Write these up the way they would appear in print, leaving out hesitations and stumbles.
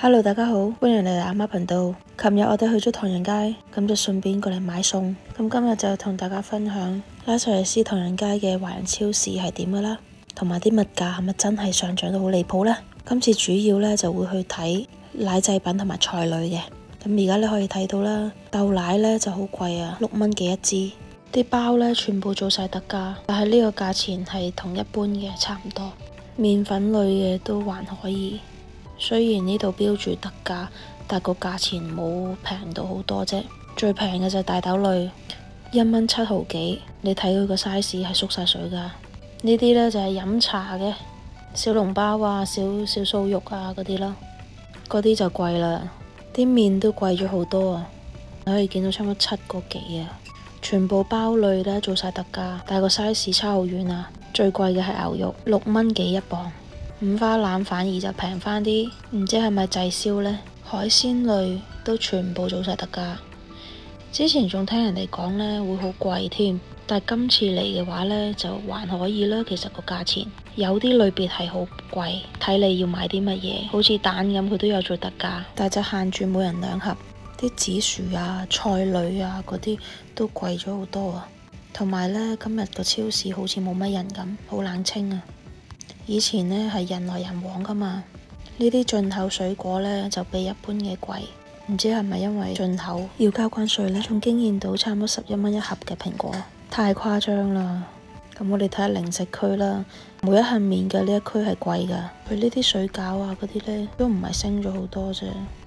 Hello，大家好，歡迎嚟阿媽頻道。琴日我哋去咗唐人街，咁就順便過嚟買餸。咁今日就同大家分享拉薩維斯唐人街嘅華人超市係點噶啦，同埋啲物價係咪真係上漲到好離譜呢？今次主要呢就會去睇奶製品同埋菜類嘅。咁而家你可以睇到啦，豆奶呢就好貴啊，6蚊幾一支。啲包呢全部做晒特價，但係呢個價錢係同一般嘅差唔多。麵粉類嘅都還可以。雖然呢度標住特價，但個價錢冇平到好多啫。最平嘅就係大豆類，1蚊7毫幾。你睇佢個 size 係縮晒水㗎。呢啲呢就係飲茶嘅小籠包啊、小酥肉啊嗰啲咯，嗰啲就貴啦。啲麵都貴咗好多啊，你可以見到差唔多7個幾啊。全部包類呢做晒特價，但係個 size 差好遠啊。最貴嘅係牛肉，6蚊幾一磅。五花腩反而就平返啲，唔知係咪滯銷呢？海鮮類都全部做晒特價。之前仲聽人哋講呢會好貴添，但係今次嚟嘅話呢就還可以啦。其實個價錢有啲類別係好貴，睇你要買啲乜嘢。好似蛋咁，佢都有做特價，但係就限住每人2盒。啲紫薯啊、菜類啊嗰啲都貴咗好多啊。同埋呢，今日個超市好似冇乜人咁，好冷清啊。以前呢係人來人往噶嘛，呢啲進口水果呢就比一般嘅貴，唔知係咪因為進口要交關稅呢？仲經驗到差唔多11蚊一盒嘅蘋果，太誇張啦。咁我哋睇下零食區啦，每一幸麵嘅呢一區係貴噶，佢呢啲水餃啊嗰啲呢都唔係升咗好多啫，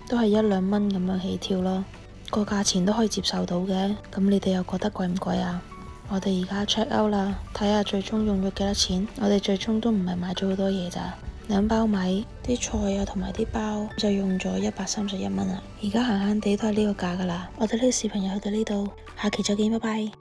都係1-2蚊咁樣起跳咯，個價錢都可以接受到嘅。咁你哋又覺得貴唔貴啊？我哋而家 check out 啦，睇下最終用咗幾多錢。我哋最終都唔係買咗好多嘢咋，2包米，啲菜啊同埋啲包就用咗131蚊啦。而家閒閒地都係呢個價噶啦。我哋呢個視頻就去到呢度，下期再見，拜拜。